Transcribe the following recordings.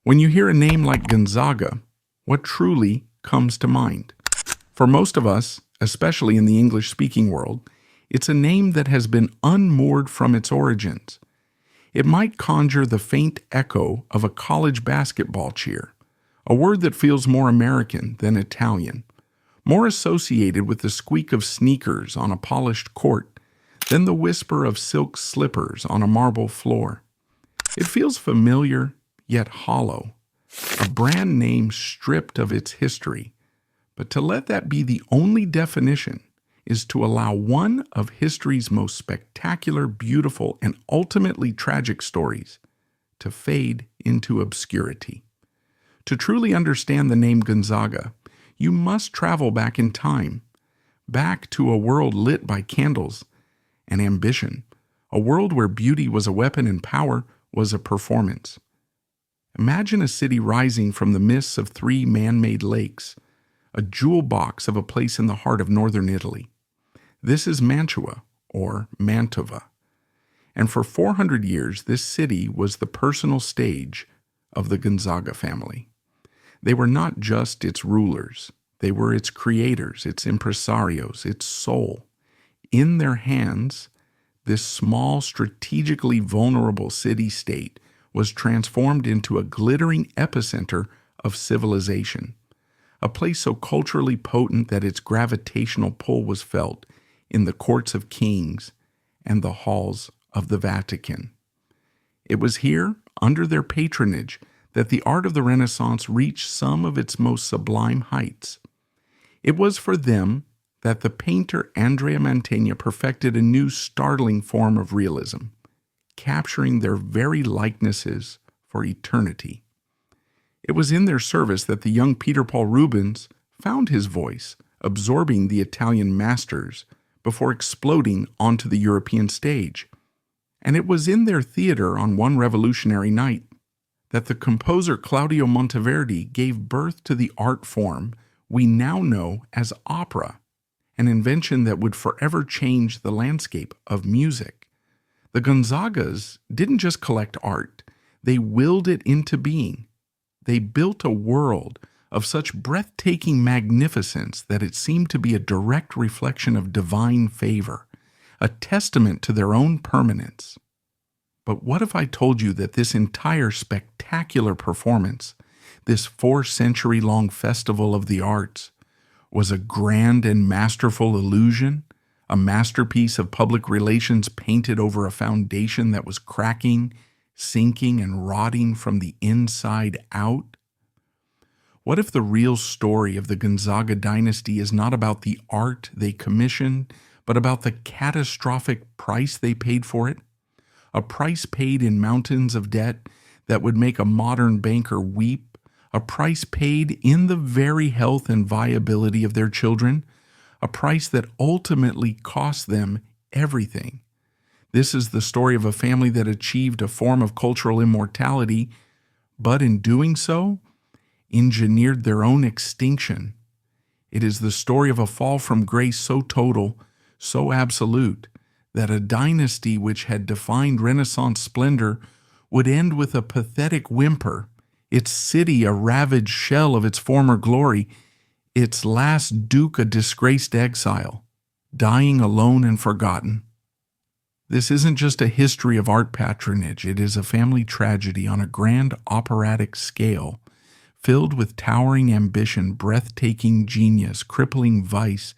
When you hear a name like Gonzaga, what truly comes to mind? For most of us, especially in the English-speaking world, it's a name that has been unmoored from its origins. It might conjure the faint echo of a college basketball cheer, a word that feels more American than Italian, more associated with the squeak of sneakers on a polished court than the whisper of silk slippers on a marble floor. It feels familiar, yet hollow, a brand name stripped of its history. But to let that be the only definition is to allow one of history's most spectacular, beautiful, and ultimately tragic stories to fade into obscurity. To truly understand the name Gonzaga, you must travel back in time, back to a world lit by candles and ambition, a world where beauty was a weapon and power was a performance. Imagine a city rising from the mists of 3 man-made lakes, a jewel box of a place in the heart of northern Italy. This is Mantua, or Mantova. And for 400 years, this city was the personal stage of the Gonzaga family. They were not just its rulers. They were its creators, its impresarios, its soul. In their hands, this small, strategically vulnerable city-state was transformed into a glittering epicenter of civilization, a place so culturally potent that its gravitational pull was felt in the courts of kings and the halls of the Vatican. It was here, under their patronage, that the art of the Renaissance reached some of its most sublime heights. It was for them that the painter Andrea Mantegna perfected a new startling form of realism, capturing their very likenesses for eternity. It was in their service that the young Peter Paul Rubens found his voice, absorbing the Italian masters before exploding onto the European stage. And it was in their theater on one revolutionary night that the composer Claudio Monteverdi gave birth to the art form we now know as opera, an invention that would forever change the landscape of music. The Gonzagas didn't just collect art, they willed it into being. They built a world of such breathtaking magnificence that it seemed to be a direct reflection of divine favor, a testament to their own permanence. But what if I told you that this entire spectacular performance, this 4-century-long festival of the arts, was a grand and masterful illusion, a masterpiece of public relations painted over a foundation that was cracking, sinking, and rotting from the inside out? What if the real story of the Gonzaga dynasty is not about the art they commissioned, but about the catastrophic price they paid for it? A price paid in mountains of debt that would make a modern banker weep, a price paid in the very health and viability of their children, a price that ultimately cost them everything. This is the story of a family that achieved a form of cultural immortality, but in doing so, engineered their own extinction. It is the story of a fall from grace so total, so absolute, that a dynasty which had defined Renaissance splendor would end with a pathetic whimper, its city a ravaged shell of its former glory, its last duke a disgraced exile, dying alone and forgotten. This isn't just a history of art patronage, it is a family tragedy on a grand operatic scale, filled with towering ambition, breathtaking genius, crippling vice,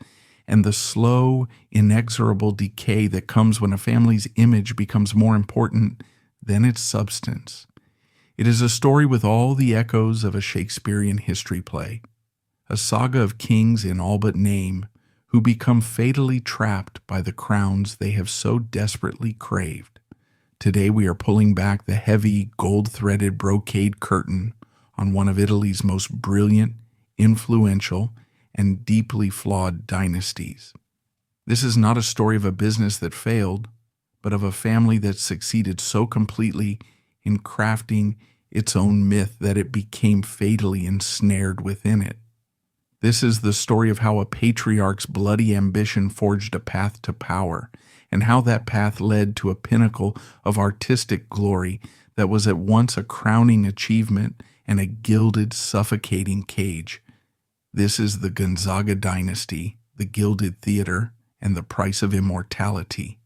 and the slow, inexorable decay that comes when a family's image becomes more important than its substance. It is a story with all the echoes of a Shakespearean history play, a saga of kings in all but name who become fatally trapped by the crowns they have so desperately craved. Today we are pulling back the heavy, gold-threaded brocade curtain on one of Italy's most brilliant, influential, and deeply flawed dynasties. This is not a story of a business that failed, but of a family that succeeded so completely in crafting its own myth that it became fatally ensnared within it. This is the story of how a patriarch's bloody ambition forged a path to power, and how that path led to a pinnacle of artistic glory that was at once a crowning achievement and a gilded, suffocating cage. This is the Gonzaga dynasty, the gilded theater, and the price of immortality.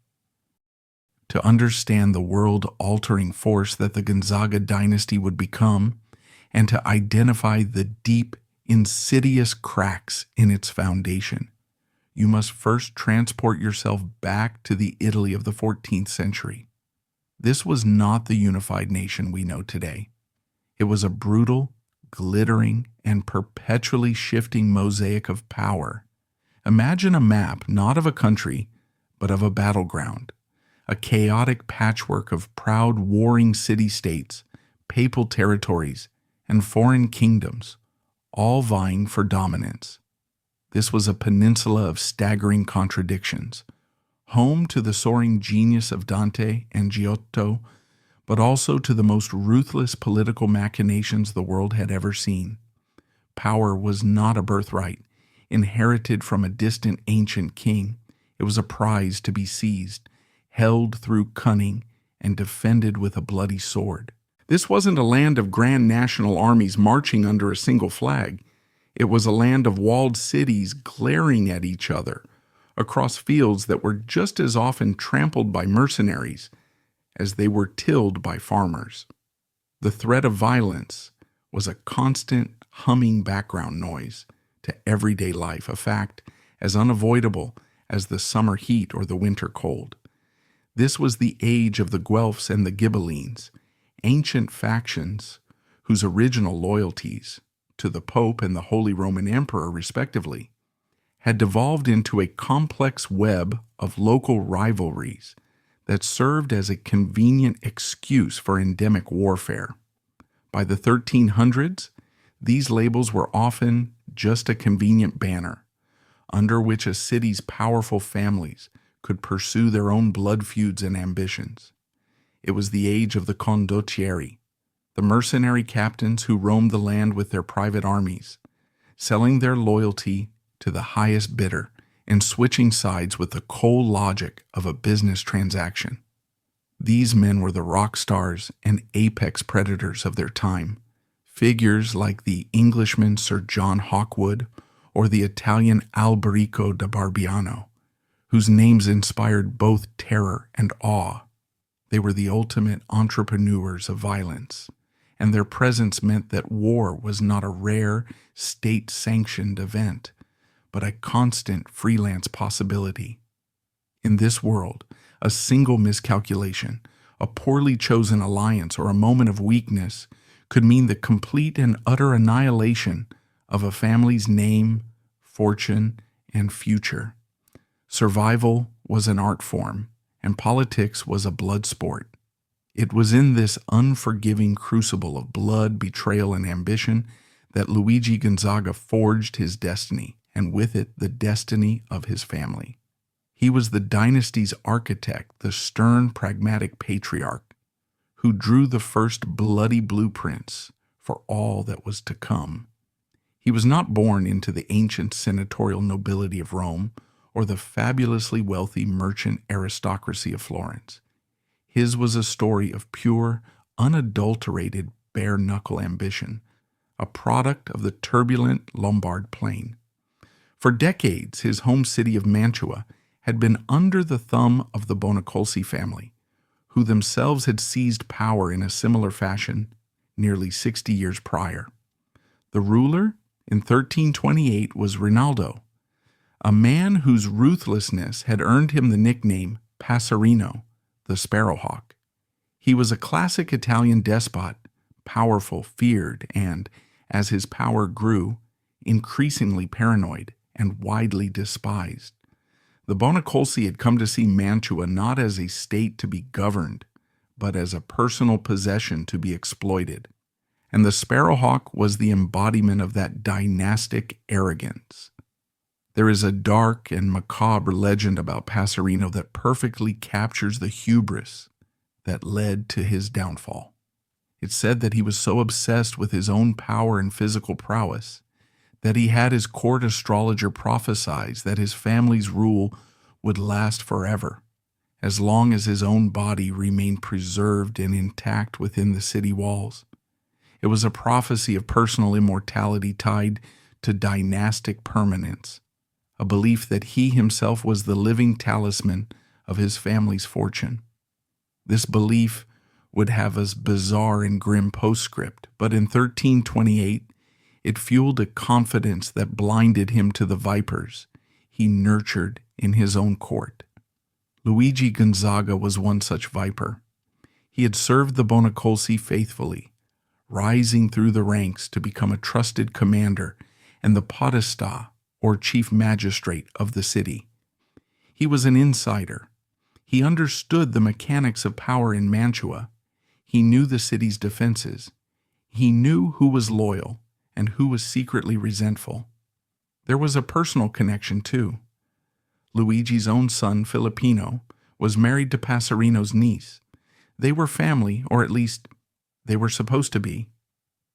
To understand the world-altering force that the Gonzaga dynasty would become, and to identify the deep, insidious cracks in its foundation, you must first transport yourself back to the Italy of the 14th century. This was not the unified nation we know today. It was a brutal, glittering, and perpetually shifting mosaic of power. Imagine a map not of a country, but of a battleground, a chaotic patchwork of proud warring city-states, papal territories, and foreign kingdoms, all vying for dominance. This was a peninsula of staggering contradictions, home to the soaring genius of Dante and Giotto, but also to the most ruthless political machinations the world had ever seen. Power was not a birthright, inherited from a distant ancient king. It was a prize to be seized, held through cunning, and defended with a bloody sword. This wasn't a land of grand national armies marching under a single flag. It was a land of walled cities glaring at each other, across fields that were just as often trampled by mercenaries as they were tilled by farmers. The threat of violence was a constant humming background noise to everyday life, a fact as unavoidable as the summer heat or the winter cold. This was the age of the Guelphs and the Ghibellines, ancient factions whose original loyalties to the Pope and the Holy Roman Emperor, respectively, had devolved into a complex web of local rivalries that served as a convenient excuse for endemic warfare. By the 1300s, these labels were often just a convenient banner, under which a city's powerful families could pursue their own blood feuds and ambitions. It was the age of the condottieri, the mercenary captains who roamed the land with their private armies, selling their loyalty to the highest bidder and switching sides with the cold logic of a business transaction. These men were the rock stars and apex predators of their time, figures like the Englishman Sir John Hawkwood or the Italian Alberico da Barbiano, whose names inspired both terror and awe. They were the ultimate entrepreneurs of violence, and their presence meant that war was not a rare, state-sanctioned event, but a constant freelance possibility. In this world, a single miscalculation, a poorly chosen alliance, or a moment of weakness could mean the complete and utter annihilation of a family's name, fortune, and future. Survival was an art form, and politics was a blood sport. It was in this unforgiving crucible of blood, betrayal, and ambition that Luigi Gonzaga forged his destiny, and with it the destiny of his family. He was the dynasty's architect, the stern, pragmatic patriarch, who drew the first bloody blueprints for all that was to come. He was not born into the ancient senatorial nobility of Rome or the fabulously wealthy merchant aristocracy of Florence. His was a story of pure, unadulterated, bare-knuckle ambition, a product of the turbulent Lombard plain. For decades, his home city of Mantua had been under the thumb of the Bonacolsi family, who themselves had seized power in a similar fashion nearly 60 years prior. The ruler in 1328 was Rinaldo, a man whose ruthlessness had earned him the nickname Passerino, the Sparrowhawk. He was a classic Italian despot, powerful, feared, and, as his power grew, increasingly paranoid and widely despised. The Bonacolsi had come to see Mantua not as a state to be governed, but as a personal possession to be exploited. And the Sparrowhawk was the embodiment of that dynastic arrogance. There is a dark and macabre legend about Passerino that perfectly captures the hubris that led to his downfall. It's said that he was so obsessed with his own power and physical prowess that he had his court astrologer prophesize that his family's rule would last forever, as long as his own body remained preserved and intact within the city walls. It was a prophecy of personal immortality tied to dynastic permanence, a belief that he himself was the living talisman of his family's fortune. This belief would have a bizarre and grim postscript, but in 1328, it fueled a confidence that blinded him to the vipers he nurtured in his own court. Luigi Gonzaga was one such viper. He had served the Bonacolsi faithfully, rising through the ranks to become a trusted commander and the podesta, or chief magistrate of the city. He was an insider. He understood the mechanics of power in Mantua. He knew the city's defenses. He knew who was loyal and who was secretly resentful. There was a personal connection, too. Luigi's own son, Filippino, was married to Passerino's niece. They were family, or at least they were supposed to be.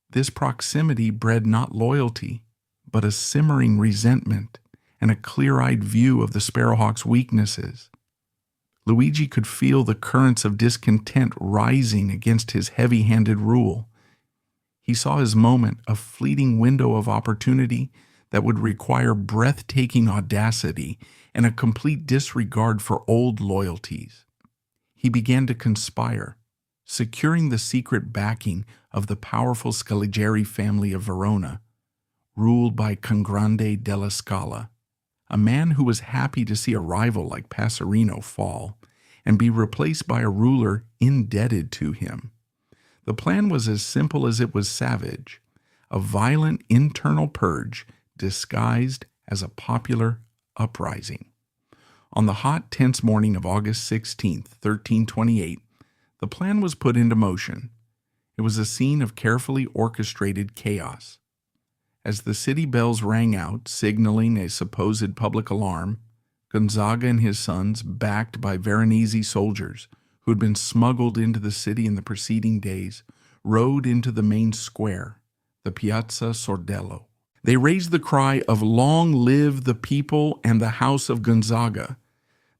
This proximity bred not loyalty, but a simmering resentment and a clear-eyed view of the Sparrowhawk's weaknesses. Luigi could feel the currents of discontent rising against his heavy-handed rule. He saw his moment, a fleeting window of opportunity that would require breathtaking audacity and a complete disregard for old loyalties. He began to conspire, securing the secret backing of the powerful Scaligeri family of Verona, ruled by Congrande della Scala, a man who was happy to see a rival like Passerino fall and be replaced by a ruler indebted to him. The plan was as simple as it was savage, a violent internal purge disguised as a popular uprising. On the hot, tense morning of August 16, 1328, the plan was put into motion. It was a scene of carefully orchestrated chaos. As the city bells rang out, signaling a supposed public alarm, Gonzaga and his sons, backed by Veronese soldiers who had been smuggled into the city in the preceding days, rode into the main square, the Piazza Sordello. They raised the cry of "Long live the people and the house of Gonzaga,"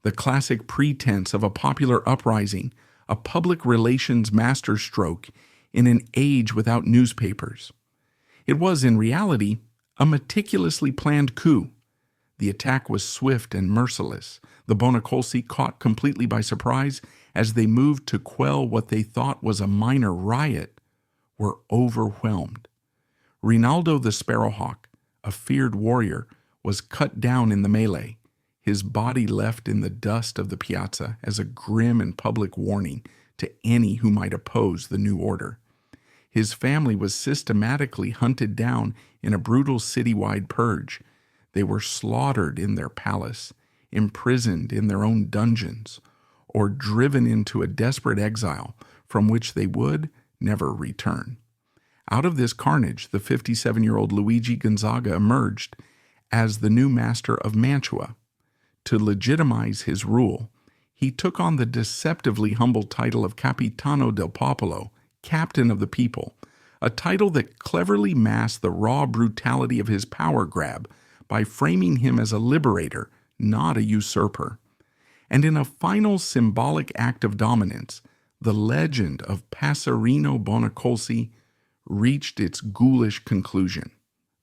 the classic pretense of a popular uprising, a public relations masterstroke in an age without newspapers. It was, in reality, a meticulously planned coup. The attack was swift and merciless. The Bonacolsi, caught completely by surprise as they moved to quell what they thought was a minor riot, were overwhelmed. Rinaldo the Sparrowhawk, a feared warrior, was cut down in the melee, his body left in the dust of the piazza as a grim and public warning to any who might oppose the new order. His family was systematically hunted down in a brutal citywide purge. They were slaughtered in their palace, imprisoned in their own dungeons, or driven into a desperate exile from which they would never return. Out of this carnage, the 57-year-old Luigi Gonzaga emerged as the new master of Mantua. To legitimize his rule, he took on the deceptively humble title of Capitano del Popolo, Captain of the People, a title that cleverly masked the raw brutality of his power grab by framing him as a liberator, not a usurper. And in a final symbolic act of dominance, the legend of Passerino Bonacolsi reached its ghoulish conclusion.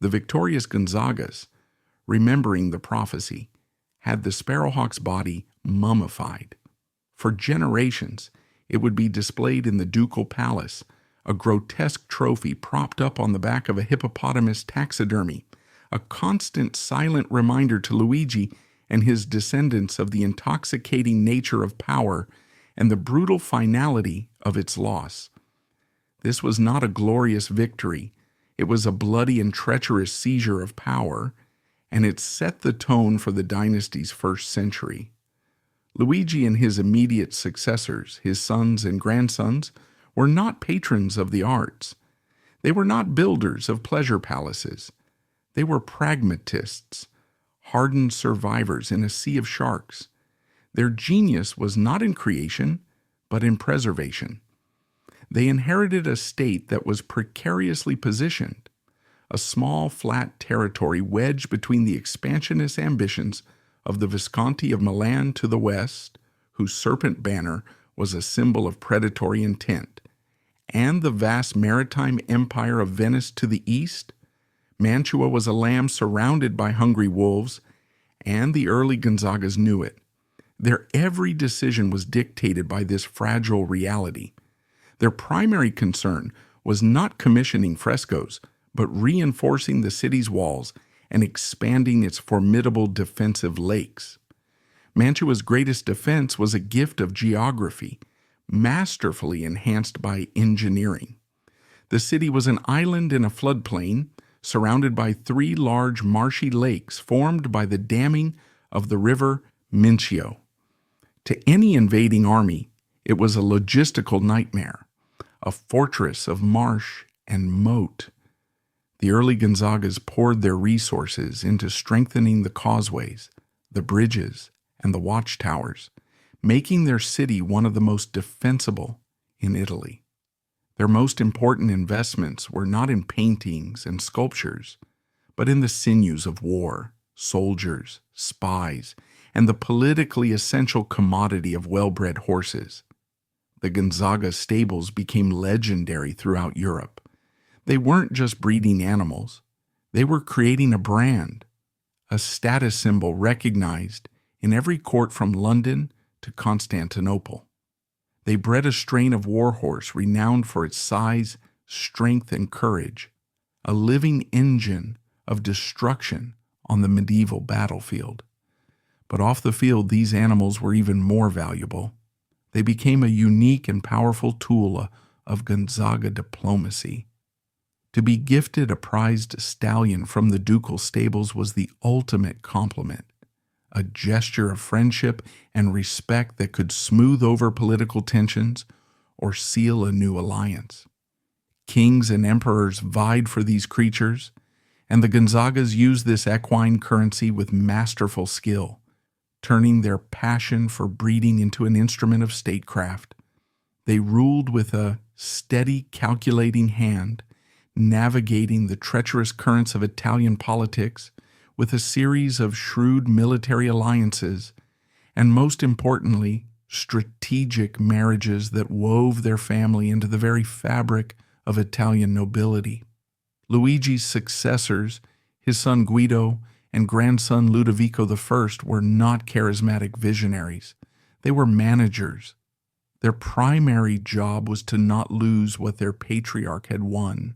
The victorious Gonzagas, remembering the prophecy, had the Sparrowhawk's body mummified. For generations, it would be displayed in the ducal palace, a grotesque trophy propped up on the back of a hippopotamus taxidermy, a constant silent reminder to Luigi and his descendants of the intoxicating nature of power and the brutal finality of its loss. This was not a glorious victory. It was a bloody and treacherous seizure of power, and it set the tone for the dynasty's first century. Luigi and his immediate successors, his sons and grandsons, were not patrons of the arts. They were not builders of pleasure palaces. They were pragmatists, hardened survivors in a sea of sharks. Their genius was not in creation, but in preservation. They inherited a state that was precariously positioned, a small, flat territory wedged between the expansionist ambitions of the Visconti of Milan to the west, whose serpent banner was a symbol of predatory intent, and the vast maritime empire of Venice to the east. Mantua was a lamb surrounded by hungry wolves, and the early Gonzagas knew it. Their every decision was dictated by this fragile reality. Their primary concern was not commissioning frescoes, but reinforcing the city's walls and expanding its formidable defensive lakes. Mantua's greatest defense was a gift of geography, masterfully enhanced by engineering. The city was an island in a floodplain, surrounded by 3 large marshy lakes formed by the damming of the river Mincio. To any invading army, it was a logistical nightmare, a fortress of marsh and moat. The early Gonzagas poured their resources into strengthening the causeways, the bridges, and the watchtowers, making their city one of the most defensible in Italy. Their most important investments were not in paintings and sculptures, but in the sinews of war, soldiers, spies, and the politically essential commodity of well-bred horses. The Gonzaga stables became legendary throughout Europe. They weren't just breeding animals. They were creating a brand, a status symbol recognized in every court from London to Constantinople. They bred a strain of warhorse renowned for its size, strength, and courage, a living engine of destruction on the medieval battlefield. But off the field, these animals were even more valuable. They became a unique and powerful tool of Gonzaga diplomacy. To be gifted a prized stallion from the ducal stables was the ultimate compliment, a gesture of friendship and respect that could smooth over political tensions or seal a new alliance. Kings and emperors vied for these creatures, and the Gonzagas used this equine currency with masterful skill, turning their passion for breeding into an instrument of statecraft. They ruled with a steady, calculating hand, navigating the treacherous currents of Italian politics with a series of shrewd military alliances, and most importantly, strategic marriages that wove their family into the very fabric of Italian nobility. Luigi's successors, his son Guido and grandson Ludovico I, were not charismatic visionaries. They were managers. Their primary job was to not lose what their patriarch had won.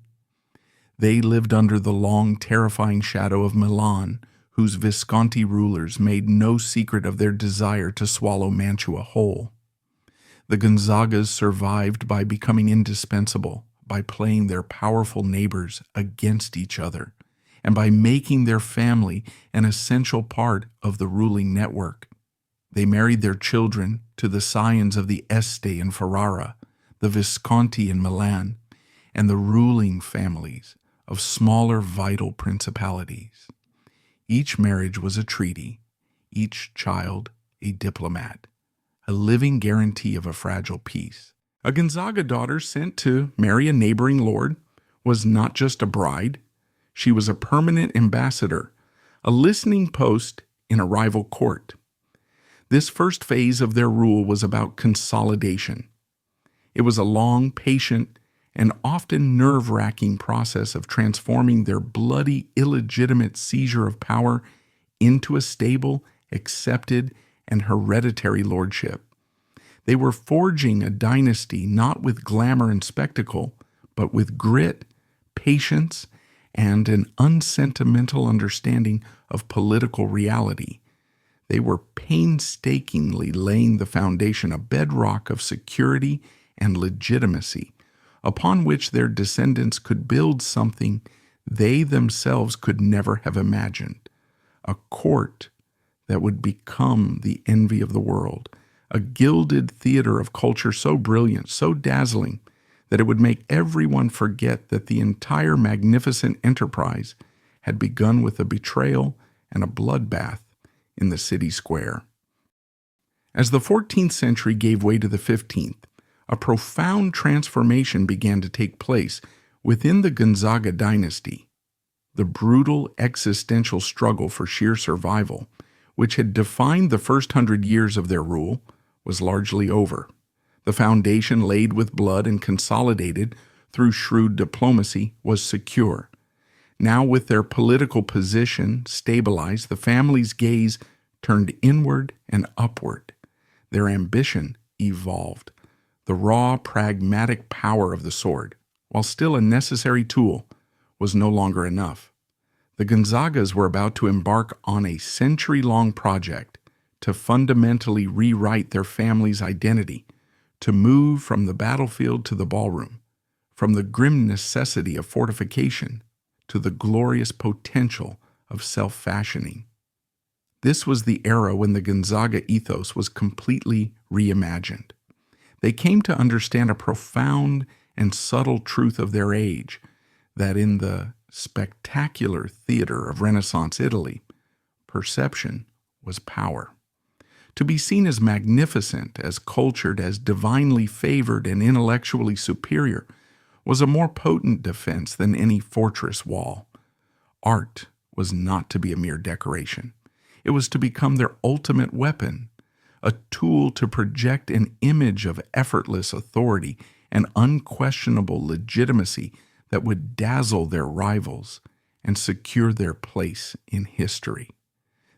They lived under the long, terrifying shadow of Milan, whose Visconti rulers made no secret of their desire to swallow Mantua whole. The Gonzagas survived by becoming indispensable, by playing their powerful neighbors against each other, and by making their family an essential part of the ruling network. They married their children to the scions of the Este in Ferrara, the Visconti in Milan, and the ruling families of smaller vital principalities. Each marriage was a treaty, each child a diplomat, a living guarantee of a fragile peace. A Gonzaga daughter sent to marry a neighboring lord was not just a bride, she was a permanent ambassador, a listening post in a rival court. This first phase of their rule was about consolidation. It was a long, patient, and often nerve-wracking process of transforming their bloody, illegitimate seizure of power into a stable, accepted, and hereditary lordship. They were forging a dynasty not with glamour and spectacle, but with grit, patience, and an unsentimental understanding of political reality. They were painstakingly laying the foundation, a bedrock of security and legitimacy, upon which their descendants could build something they themselves could never have imagined, a court that would become the envy of the world, a gilded theater of culture so brilliant, so dazzling, that it would make everyone forget that the entire magnificent enterprise had begun with a betrayal and a bloodbath in the city square. As the 14th century gave way to the 15th, a profound transformation began to take place within the Gonzaga dynasty. The brutal existential struggle for sheer survival, which had defined the first 100 years of their rule, was largely over. The foundation laid with blood and consolidated through shrewd diplomacy was secure. Now, with their political position stabilized, the family's gaze turned inward and upward. Their ambition evolved. The raw, pragmatic power of the sword, while still a necessary tool, was no longer enough. The Gonzagas were about to embark on a century-long project to fundamentally rewrite their family's identity, to move from the battlefield to the ballroom, from the grim necessity of fortification to the glorious potential of self-fashioning. This was the era when the Gonzaga ethos was completely reimagined. They came to understand a profound and subtle truth of their age, that in the spectacular theater of Renaissance Italy, perception was power. To be seen as magnificent, as cultured, as divinely favored and intellectually superior was a more potent defense than any fortress wall. Art was not to be a mere decoration. It was to become their ultimate weapon, a tool to project an image of effortless authority and unquestionable legitimacy that would dazzle their rivals and secure their place in history.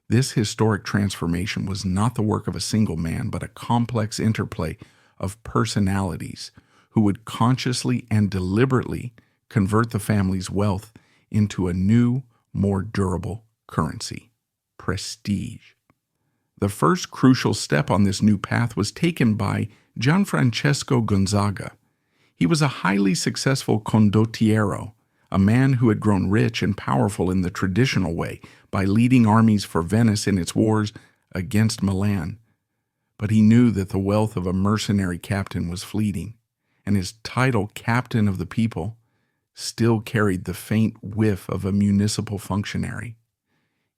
This historic transformation was not the work of a single man, but a complex interplay of personalities who would consciously and deliberately convert the family's wealth into a new, more durable currency: prestige. The first crucial step on this new path was taken by Gianfrancesco Gonzaga. He was a highly successful condottiero, a man who had grown rich and powerful in the traditional way by leading armies for Venice in its wars against Milan. But he knew that the wealth of a mercenary captain was fleeting, and his title, Captain of the People, still carried the faint whiff of a municipal functionary.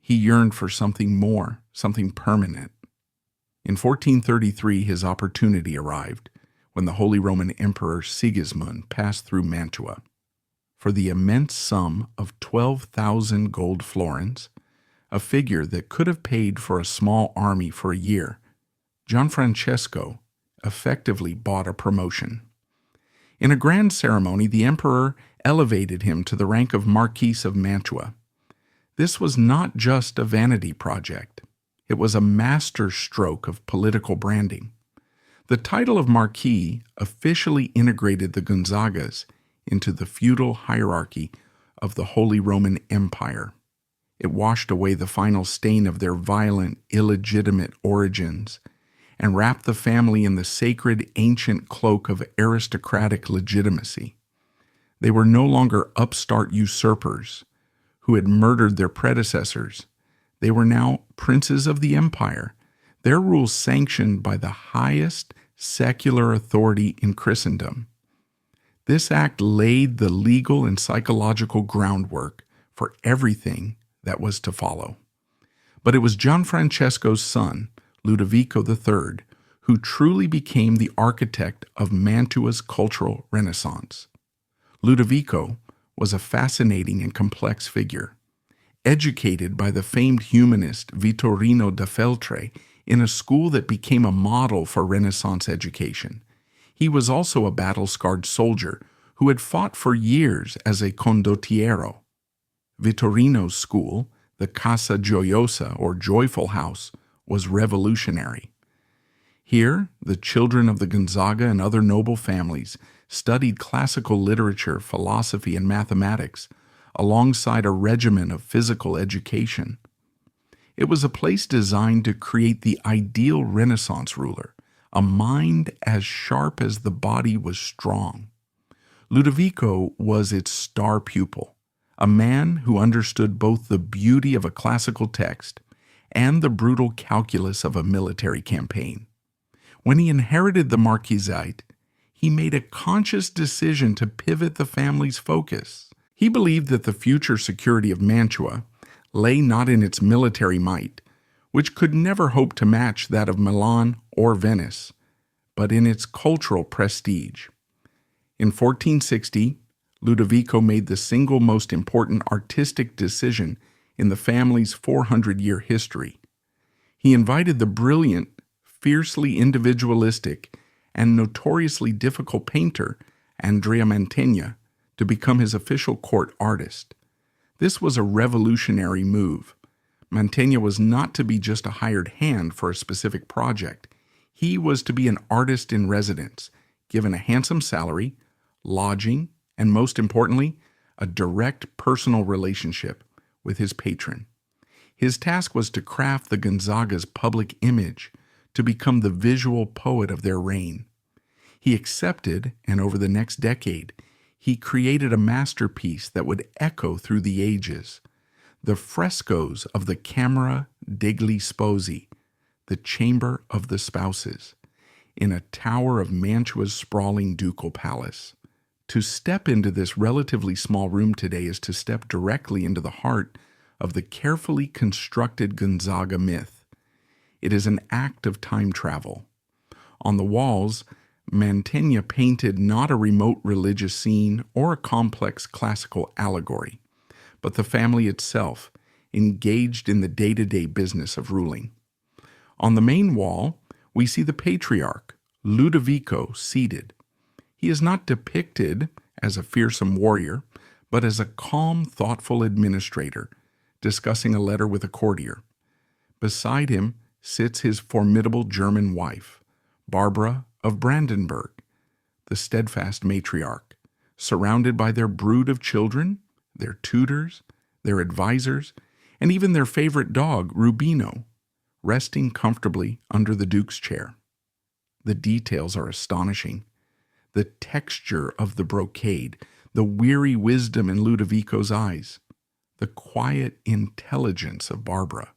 He yearned for something more, something permanent. In 1433, his opportunity arrived when the Holy Roman Emperor Sigismund passed through Mantua. For the immense sum of 12,000 gold florins, a figure that could have paid for a small army for a year, Gianfrancesco effectively bought a promotion. In a grand ceremony, the emperor elevated him to the rank of Marquis of Mantua. This was not just a vanity project. It was a master stroke of political branding. The title of Marquis officially integrated the Gonzagas into the feudal hierarchy of the Holy Roman Empire. It washed away the final stain of their violent, illegitimate origins and wrapped the family in the sacred, ancient cloak of aristocratic legitimacy. They were no longer upstart usurpers who had murdered their predecessors. They were now princes of the empire, their rule sanctioned by the highest secular authority in Christendom. This act laid the legal and psychological groundwork for everything that was to follow. But it was Gianfrancesco's son, Ludovico III, who truly became the architect of Mantua's cultural renaissance. Ludovico was a fascinating and complex figure. Educated by the famed humanist Vittorino da Feltre in a school that became a model for Renaissance education, he was also a battle-scarred soldier who had fought for years as a condottiero. Vittorino's school, the Casa Gioiosa, or Joyful House, was revolutionary. Here, the children of the Gonzaga and other noble families studied classical literature, philosophy, and mathematics, alongside a regimen of physical education. It was a place designed to create the ideal Renaissance ruler, a mind as sharp as the body was strong. Ludovico was its star pupil, a man who understood both the beauty of a classical text and the brutal calculus of a military campaign. When he inherited the marquisate, he made a conscious decision to pivot the family's focus. He believed that the future security of Mantua lay not in its military might, which could never hope to match that of Milan or Venice, but in its cultural prestige. In 1460, Ludovico made the single most important artistic decision in the family's 400-year history. He invited the brilliant, fiercely individualistic, and notoriously difficult painter, Andrea Mantegna, to become his official court artist. This was a revolutionary move. Mantegna was not to be just a hired hand for a specific project. He was to be an artist in residence, given a handsome salary, lodging, and most importantly, a direct personal relationship with his patron. His task was to craft the Gonzaga's public image to become the visual poet of their reign. He accepted, and over the next decade, he created a masterpiece that would echo through the ages, the frescoes of the Camera degli Sposi, the Chamber of the Spouses, in a tower of Mantua's sprawling ducal palace. To step into this relatively small room today is to step directly into the heart of the carefully constructed Gonzaga myth. It is an act of time travel. On the walls, Mantegna painted not a remote religious scene or a complex classical allegory, but the family itself, engaged in the day-to-day business of ruling. On the main wall, we see the patriarch, Ludovico, seated. He is not depicted as a fearsome warrior, but as a calm, thoughtful administrator, discussing a letter with a courtier. Beside him sits his formidable German wife, Barbara of Brandenburg, the steadfast matriarch, surrounded by their brood of children, their tutors, their advisors, and even their favorite dog, Rubino, resting comfortably under the Duke's chair. The details are astonishing. The texture of the brocade, the weary wisdom in Ludovico's eyes, the quiet intelligence of Barbara.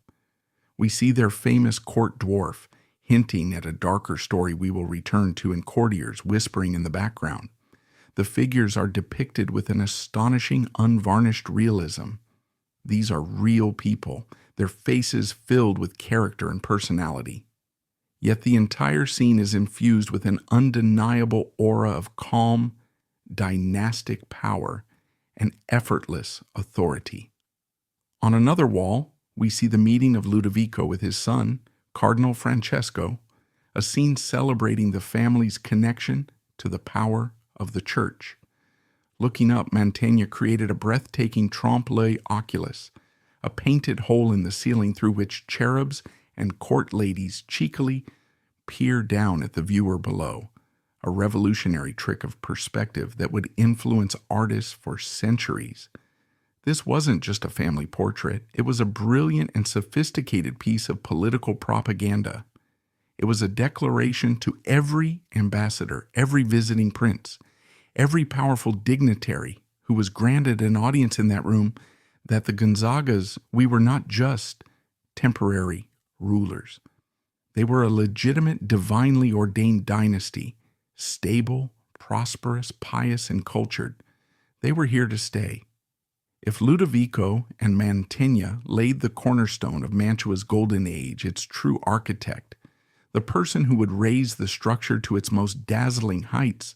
We see their famous court dwarf, hinting at a darker story we will return to, and courtiers whispering in the background. The figures are depicted with an astonishing, unvarnished realism. These are real people, their faces filled with character and personality. Yet the entire scene is infused with an undeniable aura of calm, dynastic power and effortless authority. On another wall, we see the meeting of Ludovico with his son, Cardinal Francesco, a scene celebrating the family's connection to the power of the church. Looking up, Mantegna created a breathtaking trompe-l'oeil oculus, a painted hole in the ceiling through which cherubs and court ladies cheekily peer down at the viewer below, a revolutionary trick of perspective that would influence artists for centuries. This wasn't just a family portrait, it was a brilliant and sophisticated piece of political propaganda. It was a declaration to every ambassador, every visiting prince, every powerful dignitary who was granted an audience in that room that the Gonzagas, we were not just temporary rulers. They were a legitimate, divinely ordained dynasty, stable, prosperous, pious, and cultured. They were here to stay. If Ludovico and Mantegna laid the cornerstone of Mantua's golden age, its true architect, the person who would raise the structure to its most dazzling heights,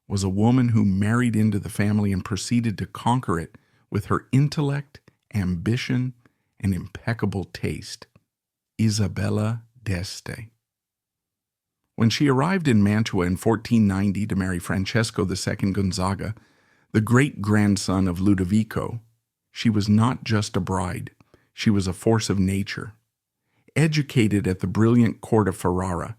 was a woman who married into the family and proceeded to conquer it with her intellect, ambition, and impeccable taste. Isabella d'Este. When she arrived in Mantua in 1490 to marry Francesco II Gonzaga, the great-grandson of Ludovico, she was not just a bride, she was a force of nature. Educated at the brilliant court of Ferrara,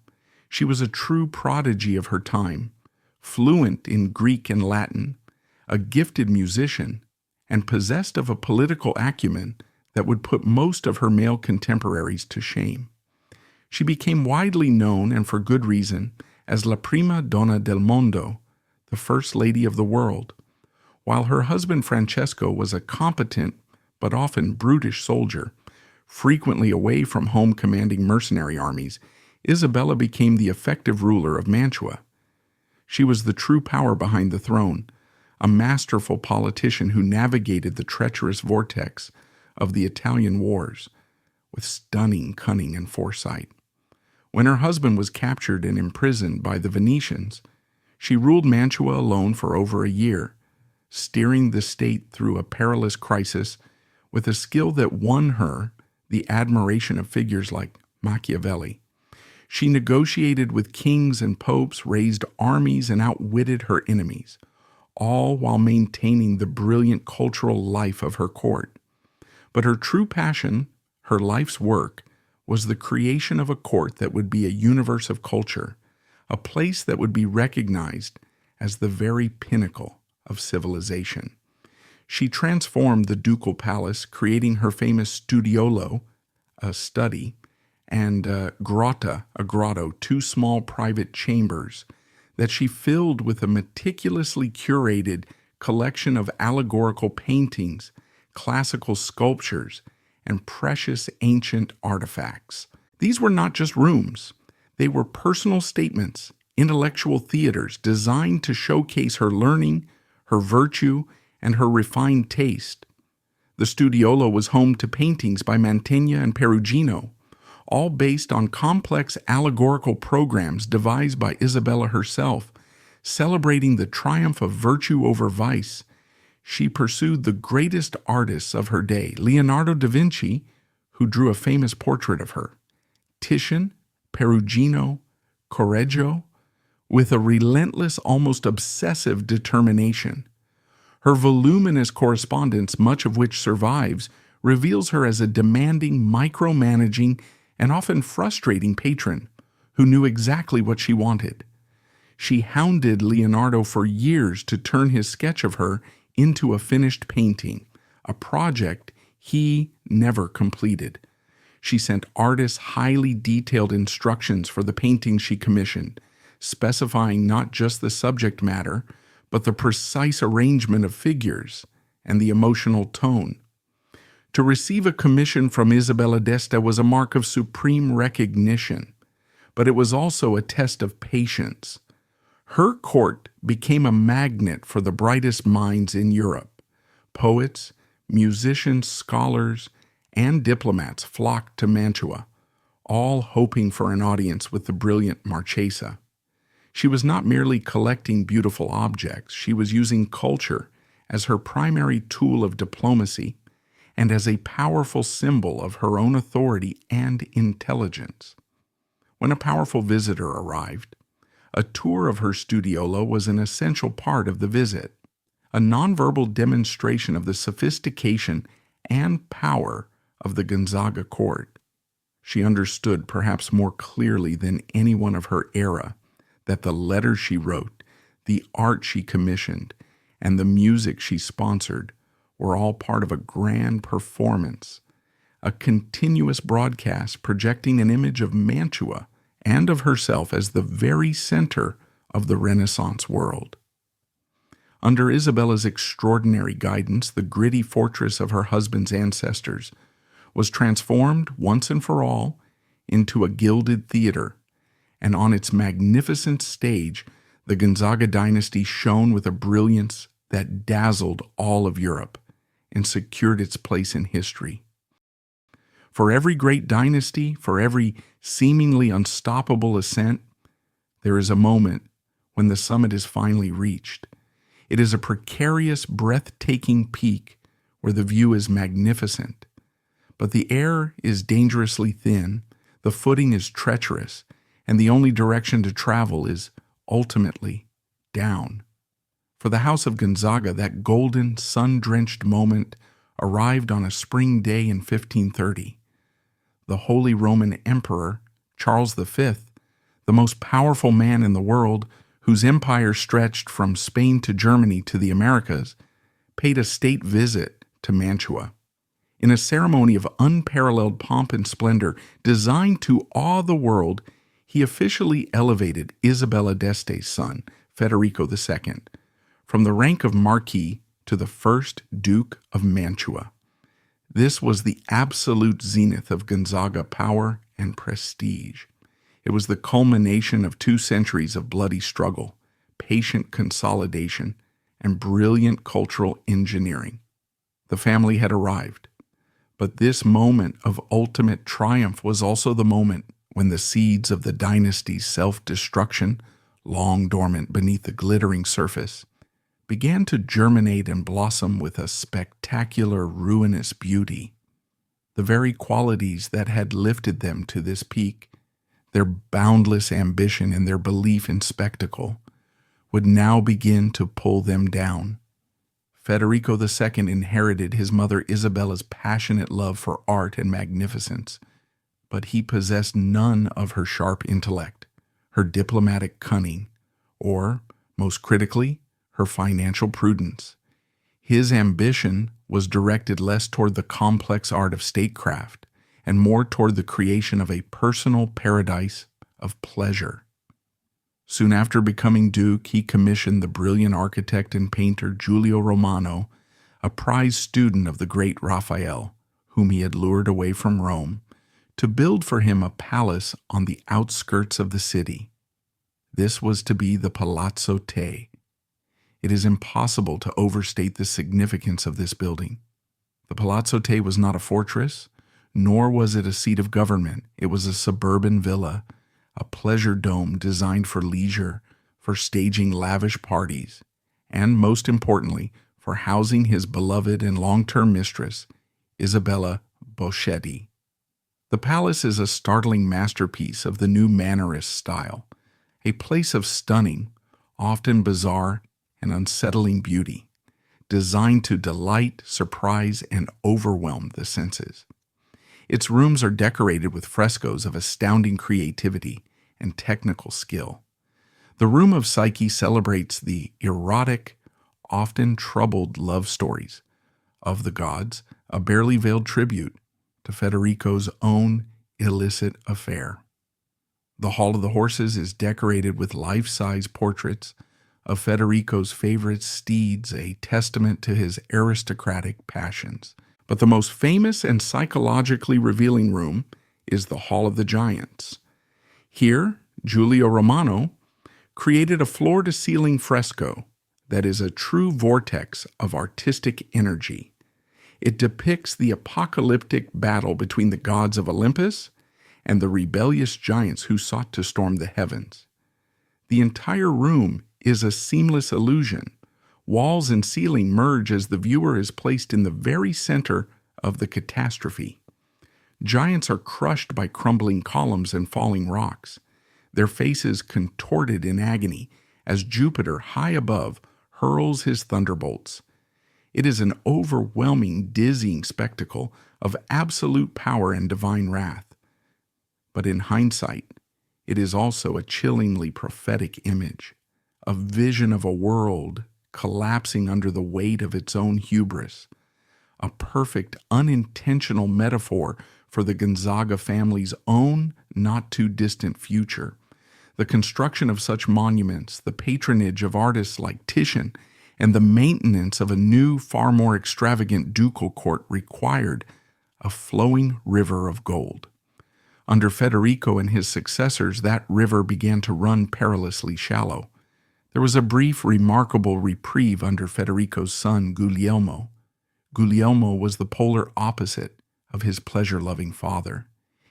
she was a true prodigy of her time, fluent in Greek and Latin, a gifted musician, and possessed of a political acumen that would put most of her male contemporaries to shame. She became widely known, and for good reason, as La Prima Donna del Mondo, the First Lady of the World. While her husband Francesco was a competent but often brutish soldier, frequently away from home commanding mercenary armies, Isabella became the effective ruler of Mantua. She was the true power behind the throne, a masterful politician who navigated the treacherous vortex of the Italian wars with stunning cunning and foresight. When her husband was captured and imprisoned by the Venetians, she ruled Mantua alone for over a year, steering the state through a perilous crisis with a skill that won her the admiration of figures like Machiavelli. She negotiated with kings and popes, raised armies, and outwitted her enemies, all while maintaining the brilliant cultural life of her court. But her true passion, her life's work, was the creation of a court that would be a universe of culture, a place that would be recognized as the very pinnacle of civilization. She transformed the ducal palace, creating her famous studiolo, a study, and grotta, a grotto, two small private chambers that she filled with a meticulously curated collection of allegorical paintings, classical sculptures, and precious ancient artifacts. These were not just rooms. They were personal statements, intellectual theaters designed to showcase her learning, her virtue, and her refined taste. The studiolo was home to paintings by Mantegna and Perugino, all based on complex allegorical programs devised by Isabella herself, celebrating the triumph of virtue over vice. She pursued the greatest artists of her day, Leonardo da Vinci, who drew a famous portrait of her, Titian, Perugino, Correggio, with a relentless, almost obsessive determination. Her voluminous correspondence, much of which survives, reveals her as a demanding, micromanaging, and often frustrating patron who knew exactly what she wanted. She hounded Leonardo for years to turn his sketch of her into a finished painting, a project he never completed. She sent artists highly detailed instructions for the paintings she commissioned, specifying not just the subject matter, but the precise arrangement of figures and the emotional tone. To receive a commission from Isabella d'Este was a mark of supreme recognition, but it was also a test of patience. Her court became a magnet for the brightest minds in Europe. Poets, musicians, scholars, and diplomats flocked to Mantua, all hoping for an audience with the brilliant Marchesa. She was not merely collecting beautiful objects, she was using culture as her primary tool of diplomacy and as a powerful symbol of her own authority and intelligence. When a powerful visitor arrived, a tour of her studiolo was an essential part of the visit, a nonverbal demonstration of the sophistication and power of the Gonzaga court. She understood, perhaps more clearly than anyone of her era, that the letters she wrote, the art she commissioned, and the music she sponsored were all part of a grand performance, a continuous broadcast projecting an image of Mantua and of herself as the very center of the Renaissance world. Under Isabella's extraordinary guidance, the gritty fortress of her husband's ancestors was transformed once and for all into a gilded theater, and on its magnificent stage, the Gonzaga dynasty shone with a brilliance that dazzled all of Europe and secured its place in history. For every great dynasty, for every seemingly unstoppable ascent, there is a moment when the summit is finally reached. It is a precarious, breathtaking peak where the view is magnificent, but the air is dangerously thin, the footing is treacherous, and the only direction to travel is ultimately down. For the house of Gonzaga, that golden, sun-drenched moment arrived on a spring day in 1530. The Holy Roman Emperor, Charles V, the most powerful man in the world, whose empire stretched from Spain to Germany to the Americas, paid a state visit to Mantua. In a ceremony of unparalleled pomp and splendor designed to awe the world, he officially elevated Isabella d'Este's son, Federico II, from the rank of Marquis to the first Duke of Mantua. This was the absolute zenith of Gonzaga power and prestige. It was the culmination of 2 centuries of bloody struggle, patient consolidation, and brilliant cultural engineering. The family had arrived, but this moment of ultimate triumph was also the moment when the seeds of the dynasty's self-destruction, long dormant beneath the glittering surface, began to germinate and blossom with a spectacular, ruinous beauty. The very qualities that had lifted them to this peak, their boundless ambition and their belief in spectacle, would now begin to pull them down. Federico II inherited his mother Isabella's passionate love for art and magnificence, but he possessed none of her sharp intellect, her diplomatic cunning, or, most critically, her financial prudence. His ambition was directed less toward the complex art of statecraft and more toward the creation of a personal paradise of pleasure. Soon after becoming duke, he commissioned the brilliant architect and painter Giulio Romano, a prize student of the great Raphael, whom he had lured away from Rome, to build for him a palace on the outskirts of the city. This was to be the Palazzo Te. It is impossible to overstate the significance of this building. The Palazzo Te was not a fortress, nor was it a seat of government. It was a suburban villa, a pleasure dome designed for leisure, for staging lavish parties, and, most importantly, for housing his beloved and long-term mistress, Isabella Boschetti. The palace is a startling masterpiece of the new Mannerist style, a place of stunning, often bizarre and unsettling beauty, designed to delight, surprise, and overwhelm the senses. Its rooms are decorated with frescoes of astounding creativity and technical skill. The Room of Psyche celebrates the erotic, often troubled love stories of the gods, a barely veiled tribute to Federico's own illicit affair. The Hall of the Horses is decorated with life-size portraits of Federico's favorite steeds, a testament to his aristocratic passions. But the most famous and psychologically revealing room is the Hall of the Giants. Here, Giulio Romano created a floor-to-ceiling fresco that is a true vortex of artistic energy. It depicts the apocalyptic battle between the gods of Olympus and the rebellious giants who sought to storm the heavens. The entire room is a seamless illusion. Walls and ceiling merge as the viewer is placed in the very center of the catastrophe. Giants are crushed by crumbling columns and falling rocks, their faces contorted in agony as Jupiter, high above, hurls his thunderbolts. It is an overwhelming, dizzying spectacle of absolute power and divine wrath. But in hindsight, it is also a chillingly prophetic image, a vision of a world collapsing under the weight of its own hubris, a perfect, unintentional metaphor for the Gonzaga family's own not-too-distant future. The construction of such monuments, the patronage of artists like Titian, and the maintenance of a new, far more extravagant ducal court required a flowing river of gold. Under Federico and his successors, that river began to run perilously shallow. There was a brief, remarkable reprieve under Federico's son, Guglielmo. Guglielmo was the polar opposite of his pleasure-loving father.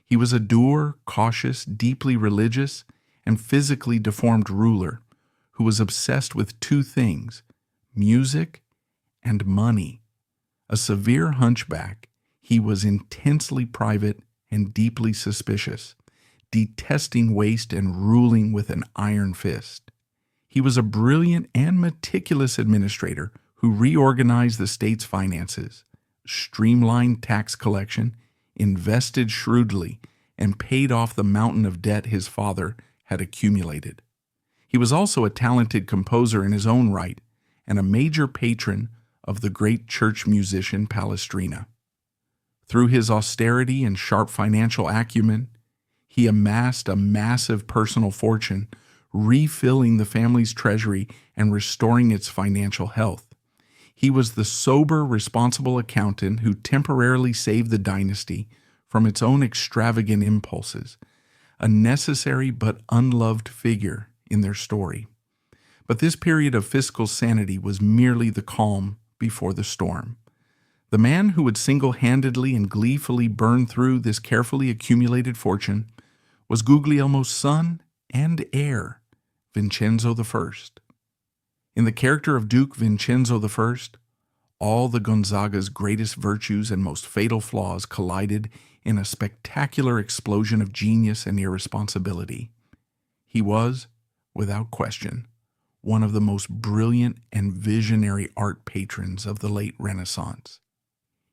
He was a dour, cautious, deeply religious, and physically deformed ruler who was obsessed with two things: music and money. A severe hunchback, he was intensely private and deeply suspicious, detesting waste and ruling with an iron fist. He was a brilliant and meticulous administrator who reorganized the state's finances, streamlined tax collection, invested shrewdly, and paid off the mountain of debt his father had accumulated. He was also a talented composer in his own right and a major patron of the great church musician Palestrina. Through his austerity and sharp financial acumen, he amassed a massive personal fortune, refilling the family's treasury and restoring its financial health. He was the sober, responsible accountant who temporarily saved the dynasty from its own extravagant impulses, a necessary but unloved figure in their story. But this period of fiscal sanity was merely the calm before the storm. The man who would single-handedly and gleefully burn through this carefully accumulated fortune was Guglielmo's son and heir, Vincenzo I. In the character of Duke Vincenzo I, all the Gonzaga's greatest virtues and most fatal flaws collided in a spectacular explosion of genius and irresponsibility. He was, without question, one of the most brilliant and visionary art patrons of the late Renaissance.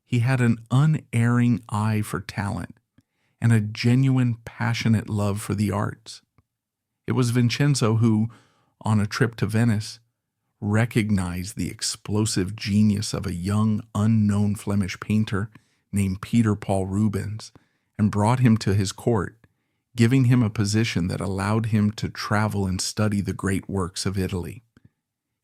He had an unerring eye for talent and a genuine, passionate love for the arts. It was Vincenzo who, on a trip to Venice, recognized the explosive genius of a young, unknown Flemish painter named Peter Paul Rubens and brought him to his court, giving him a position that allowed him to travel and study the great works of Italy.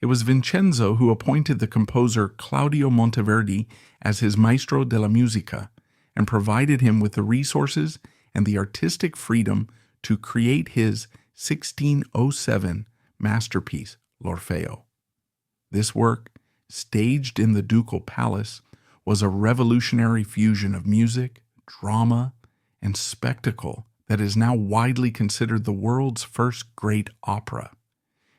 It was Vincenzo who appointed the composer Claudio Monteverdi as his maestro della musica and provided him with the resources and the artistic freedom to create his 1607 masterpiece, L'Orfeo. This work, staged in the ducal palace, was a revolutionary fusion of music, drama, and spectacle that is now widely considered the world's first great opera.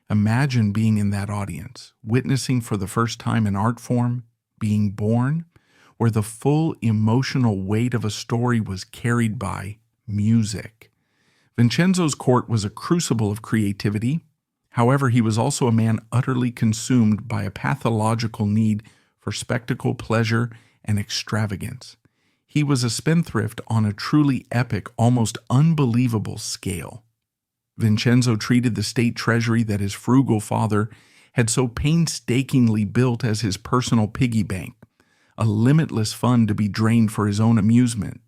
Imagine being in that audience, witnessing for the first time an art form being born, where the full emotional weight of a story was carried by music. Vincenzo's court was a crucible of creativity. However, he was also a man utterly consumed by a pathological need for spectacle, pleasure, and extravagance. He was a spendthrift on a truly epic, almost unbelievable scale. Vincenzo treated the state treasury that his frugal father had so painstakingly built as his personal piggy bank, a limitless fund to be drained for his own amusement.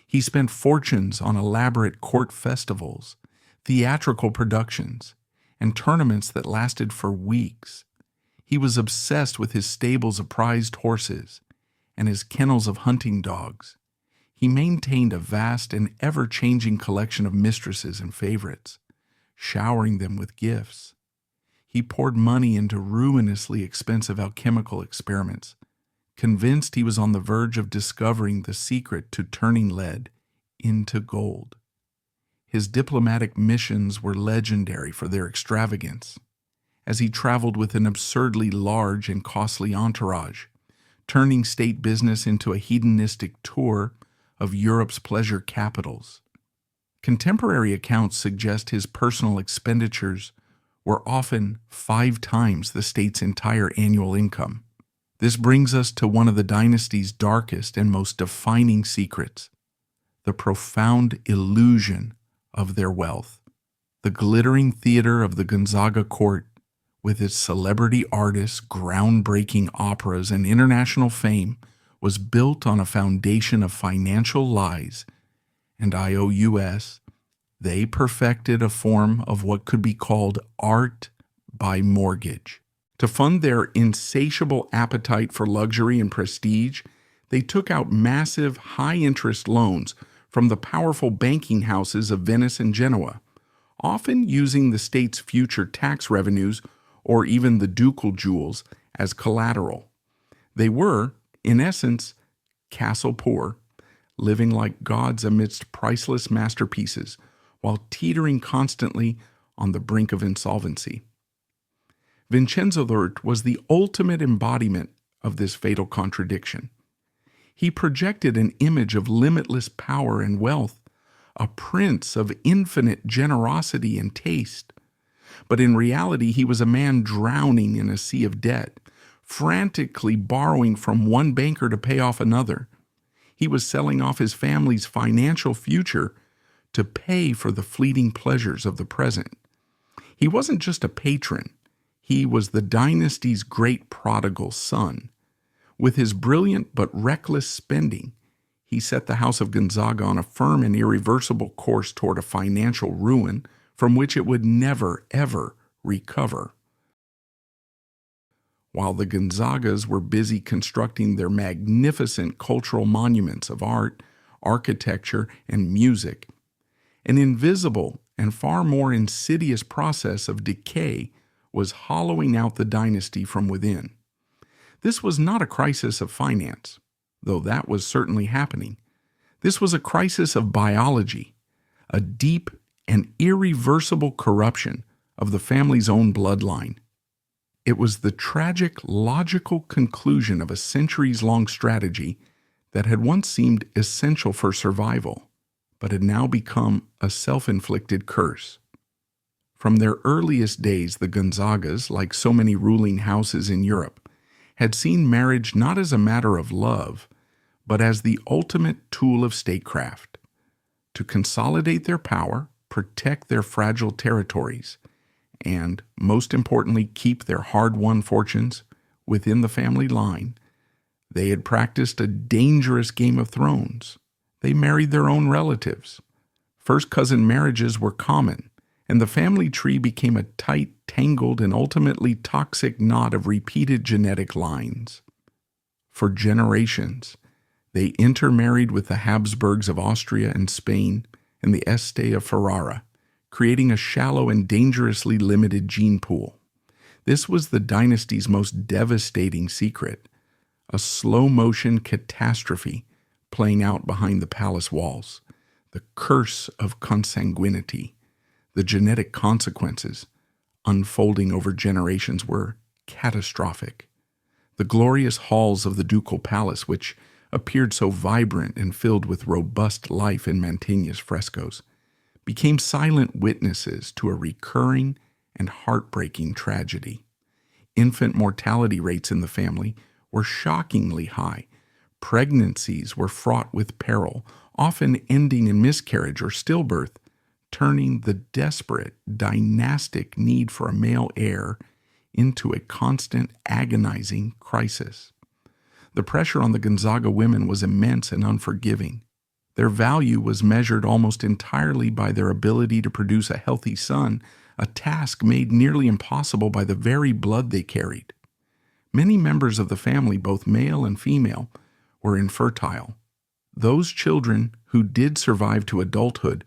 He spent fortunes on elaborate court festivals, theatrical productions, and tournaments that lasted for weeks. He was obsessed with his stables of prized horses and his kennels of hunting dogs. He maintained a vast and ever-changing collection of mistresses and favorites, showering them with gifts. He poured money into ruinously expensive alchemical experiments, convinced he was on the verge of discovering the secret to turning lead into gold. His diplomatic missions were legendary for their extravagance, as he traveled with an absurdly large and costly entourage, turning state business into a hedonistic tour of Europe's pleasure capitals. Contemporary accounts suggest his personal expenditures were often 5 times the state's entire annual income. This brings us to one of the dynasty's darkest and most defining secrets: the profound illusion of their wealth. The glittering theater of the Gonzaga court, with its celebrity artists, groundbreaking operas, and international fame, was built on a foundation of financial lies and IOUs. They perfected a form of what could be called art by mortgage. To fund their insatiable appetite for luxury and prestige, they took out massive, high-interest loans from the powerful banking houses of Venice and Genoa, often using the state's future tax revenues or even the ducal jewels as collateral. They were, in essence, castle poor, living like gods amidst priceless masterpieces, while teetering constantly on the brink of insolvency. Vincenzo was the ultimate embodiment of this fatal contradiction. He projected an image of limitless power and wealth, a prince of infinite generosity and taste. But in reality, he was a man drowning in a sea of debt, frantically borrowing from one banker to pay off another. He was selling off his family's financial future to pay for the fleeting pleasures of the present. He wasn't just a patron. He was the dynasty's great prodigal son. With his brilliant but reckless spending, he set the House of Gonzaga on a firm and irreversible course toward a financial ruin from which it would never, ever recover. While the Gonzagas were busy constructing their magnificent cultural monuments of art, architecture, and music, an invisible and far more insidious process of decay was hollowing out the dynasty from within. This was not a crisis of finance, though that was certainly happening. This was a crisis of biology, a deep and irreversible corruption of the family's own bloodline. It was the tragic, logical conclusion of a centuries-long strategy that had once seemed essential for survival, but had now become a self-inflicted curse. From their earliest days, the Gonzagas, like so many ruling houses in Europe, had seen marriage not as a matter of love, but as the ultimate tool of statecraft, to consolidate their power, protect their fragile territories, and, most importantly, keep their hard-won fortunes within the family line. They had practiced a dangerous Game of Thrones. They married their own relatives. First cousin marriages were common, and the family tree became a tight, tangled, and ultimately toxic knot of repeated genetic lines. For generations, they intermarried with the Habsburgs of Austria and Spain and the Este of Ferrara, creating a shallow and dangerously limited gene pool. This was the dynasty's most devastating secret, a slow-motion catastrophe playing out behind the palace walls, the curse of consanguinity. The genetic consequences, unfolding over generations, were catastrophic. The glorious halls of the ducal palace, which appeared so vibrant and filled with robust life in Mantua's frescoes, became silent witnesses to a recurring and heartbreaking tragedy. Infant mortality rates in the family were shockingly high. Pregnancies were fraught with peril, often ending in miscarriage or stillbirth, turning the desperate, dynastic need for a male heir into a constant, agonizing crisis. The pressure on the Gonzaga women was immense and unforgiving. Their value was measured almost entirely by their ability to produce a healthy son, a task made nearly impossible by the very blood they carried. Many members of the family, both male and female, were infertile. Those children who did survive to adulthood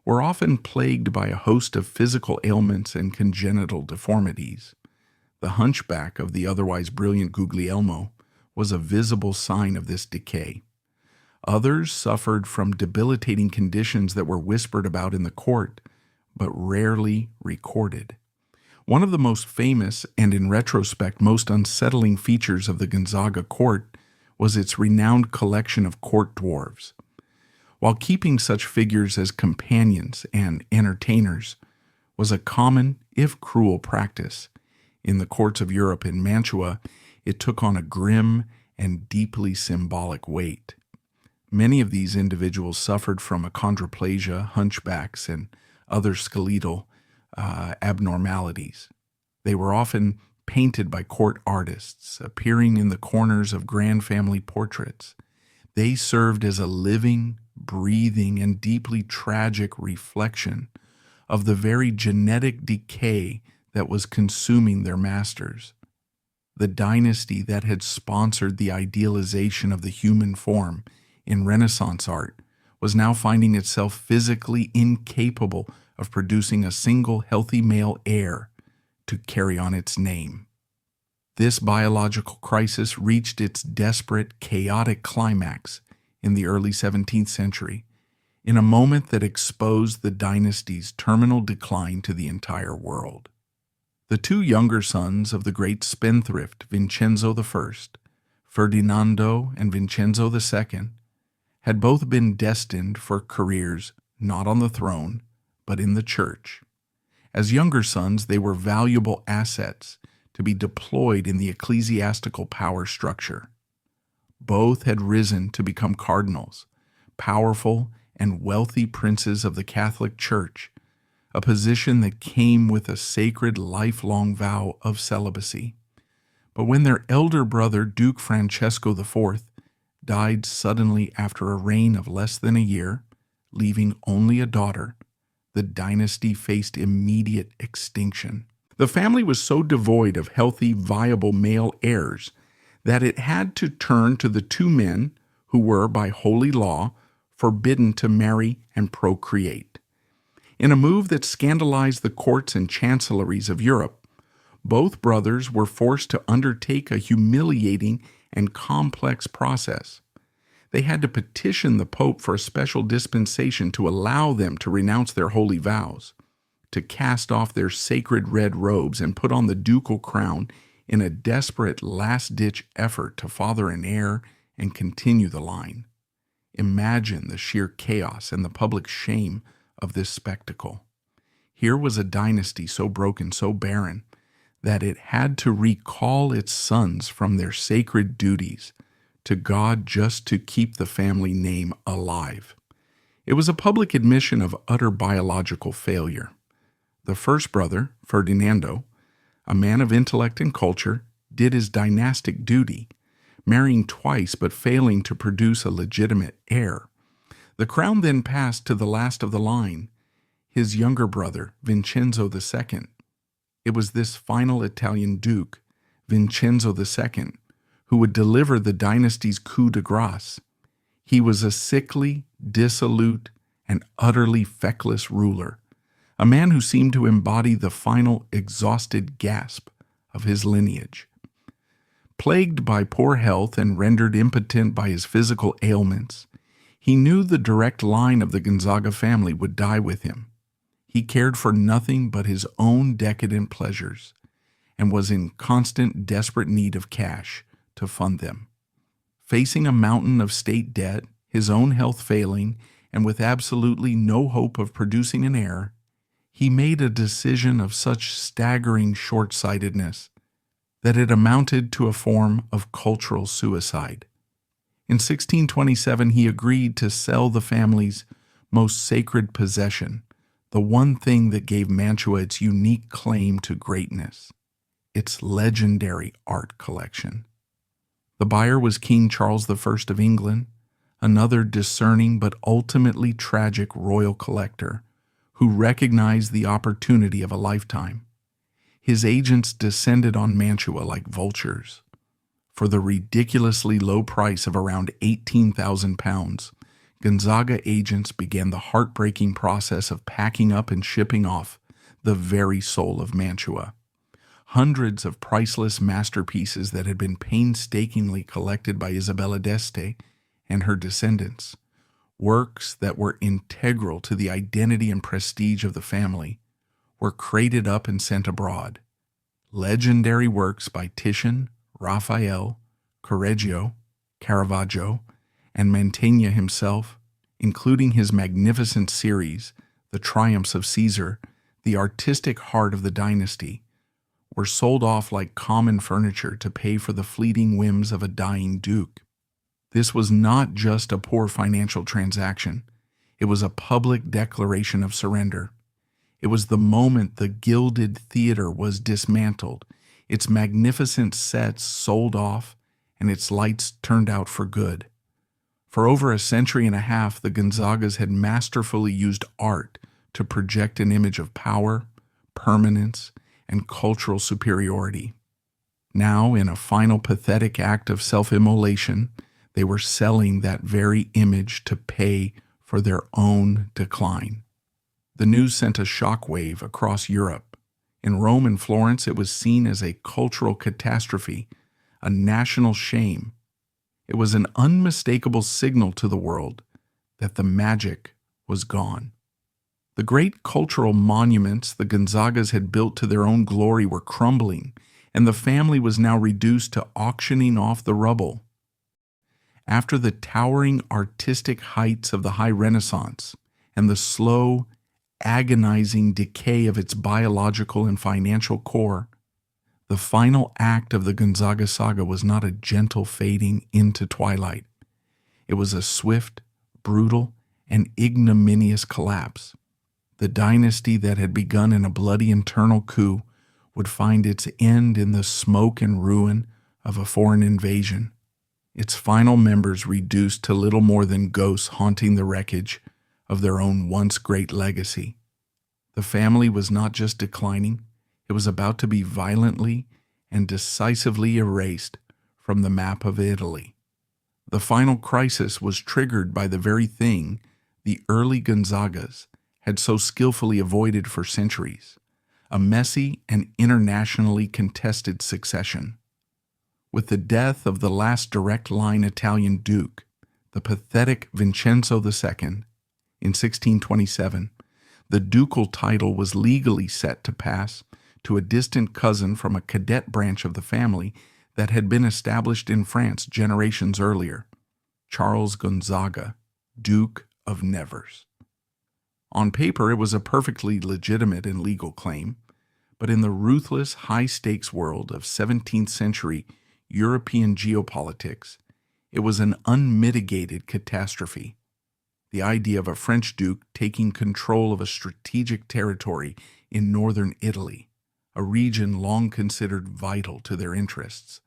were often plagued by a host of physical ailments and congenital deformities. The hunchback of the otherwise brilliant Guglielmo was a visible sign of this decay. Others suffered from debilitating conditions that were whispered about in the court, but rarely recorded. One of the most famous and, in retrospect, most unsettling features of the Gonzaga court was its renowned collection of court dwarves. While keeping such figures as companions and entertainers was a common, if cruel, practice, in the courts of Europe in Mantua, it took on a grim and deeply symbolic weight. Many of these individuals suffered from achondroplasia, hunchbacks, and other skeletal abnormalities. They were often painted by court artists, appearing in the corners of grand family portraits. They served as a living, breathing, and deeply tragic reflection of the very genetic decay that was consuming their masters. The dynasty that had sponsored the idealization of the human form in Renaissance art was now finding itself physically incapable of producing a single healthy male heir to carry on its name. This biological crisis reached its desperate, chaotic climax in the early 17th century, in a moment that exposed the dynasty's terminal decline to the entire world. The two younger sons of the great spendthrift Vincenzo I, Ferdinando and Vincenzo II, had both been destined for careers not on the throne, but in the church. As younger sons, they were valuable assets to be deployed in the ecclesiastical power structure. Both had risen to become cardinals, powerful and wealthy princes of the Catholic Church, a position that came with a sacred lifelong vow of celibacy. But when their elder brother, Duke Francesco IV, died suddenly after a reign of less than a year, leaving only a daughter, the dynasty faced immediate extinction. The family was so devoid of healthy, viable male heirs that it had to turn to the two men who were, by holy law, forbidden to marry and procreate. In a move that scandalized the courts and chancelleries of Europe, both brothers were forced to undertake a humiliating and complex process. They had to petition the Pope for a special dispensation to allow them to renounce their holy vows, to cast off their sacred red robes and put on the ducal crown in a desperate last-ditch effort to father an heir and continue the line. Imagine the sheer chaos and the public shame of this spectacle. Here was a dynasty so broken, so barren, that it had to recall its sons from their sacred duties to God just to keep the family name alive. It was a public admission of utter biological failure. The first brother, Ferdinando, a man of intellect and culture, did his dynastic duty, marrying twice but failing to produce a legitimate heir. The crown then passed to the last of the line, his younger brother, Vincenzo II. It was this final Italian duke, Vincenzo II, who would deliver the dynasty's coup de grace. He was a sickly, dissolute, and utterly feckless ruler, a man who seemed to embody the final exhausted gasp of his lineage. Plagued by poor health and rendered impotent by his physical ailments, he knew the direct line of the Gonzaga family would die with him. He cared for nothing but his own decadent pleasures and was in constant, desperate need of cash to fund them. Facing a mountain of state debt, his own health failing, and with absolutely no hope of producing an heir, he made a decision of such staggering short-sightedness that it amounted to a form of cultural suicide. In 1627, he agreed to sell the family's most sacred possession, the one thing that gave Mantua its unique claim to greatness, its legendary art collection. The buyer was King Charles I of England, another discerning but ultimately tragic royal collector who recognized the opportunity of a lifetime. His agents descended on Mantua like vultures. For the ridiculously low price of around £18,000, Gonzaga agents began the heartbreaking process of packing up and shipping off the very soul of Mantua. Hundreds of priceless masterpieces that had been painstakingly collected by Isabella d'Este and her descendants, works that were integral to the identity and prestige of the family, were crated up and sent abroad. Legendary works by Titian, Raphael, Correggio, Caravaggio, and Mantegna himself, including his magnificent series, The Triumphs of Caesar, the artistic heart of the dynasty, were sold off like common furniture to pay for the fleeting whims of a dying duke. This was not just a poor financial transaction. It was a public declaration of surrender. It was the moment the Gilded Theater was dismantled, its magnificent sets sold off, and its lights turned out for good. For over a century and a half, the Gonzagas had masterfully used art to project an image of power, permanence, and cultural superiority. Now, in a final pathetic act of self-immolation, they were selling that very image to pay for their own decline. The news sent a shockwave across Europe. In Rome and Florence, it was seen as a cultural catastrophe, a national shame. It was an unmistakable signal to the world that the magic was gone. The great cultural monuments the Gonzagas had built to their own glory were crumbling, and the family was now reduced to auctioning off the rubble. After the towering artistic heights of the High Renaissance and the slow, agonizing decay of its biological and financial core, the final act of the Gonzaga saga was not a gentle fading into twilight. It was a swift, brutal, and ignominious collapse. The dynasty that had begun in a bloody internal coup would find its end in the smoke and ruin of a foreign invasion, its final members reduced to little more than ghosts haunting the wreckage of their own once great legacy. The family was not just declining, it was about to be violently and decisively erased from the map of Italy. The final crisis was triggered by the very thing the early Gonzagas had so skillfully avoided for centuries, a messy and internationally contested succession. With the death of the last direct line Italian duke, the pathetic Vincenzo II, in 1627, the ducal title was legally set to pass to a distant cousin from a cadet branch of the family that had been established in France generations earlier. Charles Gonzaga, Duke of Nevers. On paper, it was a perfectly legitimate and legal claim, but in the ruthless, high-stakes world of 17th century European geopolitics, it was an unmitigated catastrophe. The idea of a French duke taking control of a strategic territory in northern Italy, a region long considered vital to their interests,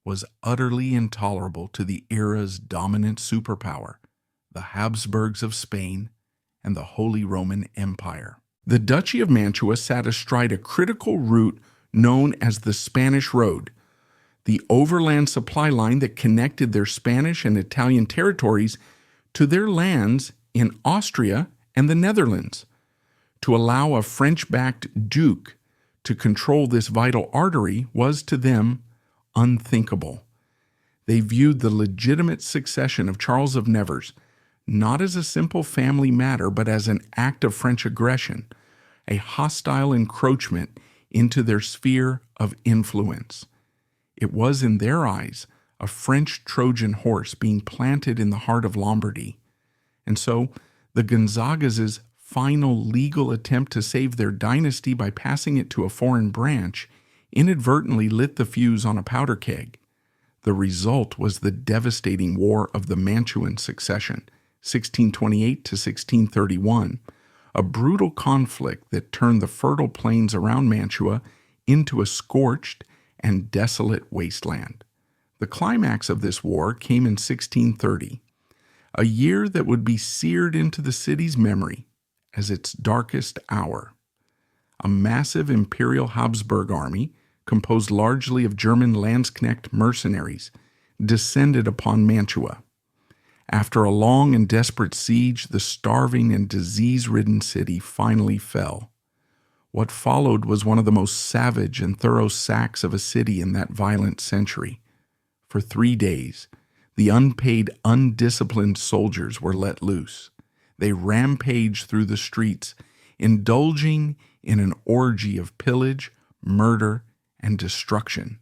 was utterly intolerable to the era's dominant superpower, the Habsburgs of Spain and the Holy Roman Empire. The Duchy of Mantua sat astride a critical route known as the Spanish Road, the overland supply line that connected their Spanish and Italian territories to their lands in Austria and the Netherlands. To allow a French-backed duke to control this vital artery was to them unthinkable. They viewed the legitimate succession of Charles of Nevers not as a simple family matter, but as an act of French aggression, a hostile encroachment into their sphere of influence. It was, in their eyes, a French Trojan horse being planted in the heart of Lombardy. And so, the Gonzagas' final legal attempt to save their dynasty by passing it to a foreign branch inadvertently lit the fuse on a powder keg. The result was the devastating War of the Mantuan Succession, 1628 to 1631, a brutal conflict that turned the fertile plains around Mantua into a scorched and desolate wasteland. The climax of this war came in 1630, a year that would be seared into the city's memory as its darkest hour. A massive imperial Habsburg army, composed largely of German Landsknecht mercenaries, descended upon Mantua. After a long and desperate siege, the starving and disease-ridden city finally fell. What followed was one of the most savage and thorough sacks of a city in that violent century. For 3 days, the unpaid, undisciplined soldiers were let loose. They rampaged through the streets, indulging in an orgy of pillage, murder, and destruction.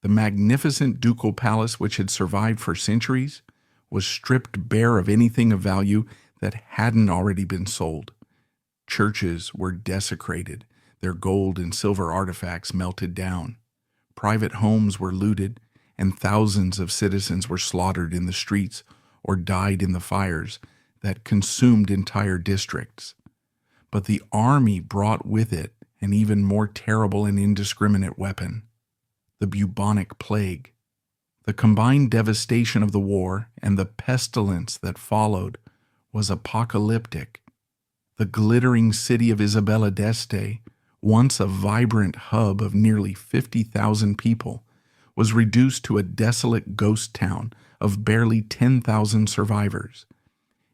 The magnificent ducal palace, which had survived for centuries, was stripped bare of anything of value that hadn't already been sold. Churches were desecrated, their gold and silver artifacts melted down. Private homes were looted, and thousands of citizens were slaughtered in the streets or died in the fires that consumed entire districts. But the army brought with it an even more terrible and indiscriminate weapon, the bubonic plague. The combined devastation of the war and the pestilence that followed was apocalyptic. The glittering city of Isabella d'Este, once a vibrant hub of nearly 50,000 people, was reduced to a desolate ghost town of barely 10,000 survivors.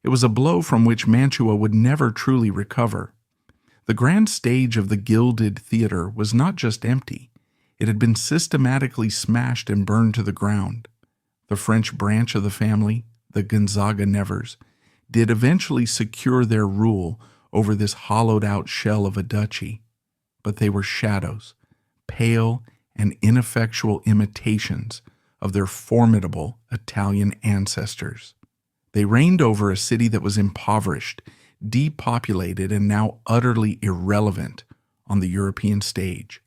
It was a blow from which Mantua would never truly recover. The grand stage of the GILDED theater was not just empty. It had been systematically smashed and burned to the ground. The French branch of the family, the Gonzaga Nevers, did eventually secure their rule over this hollowed-out shell of a duchy. But they were shadows, pale and ineffectual imitations of their formidable Italian ancestors. They reigned over a city that was impoverished, depopulated, and now utterly irrelevant on the European stage.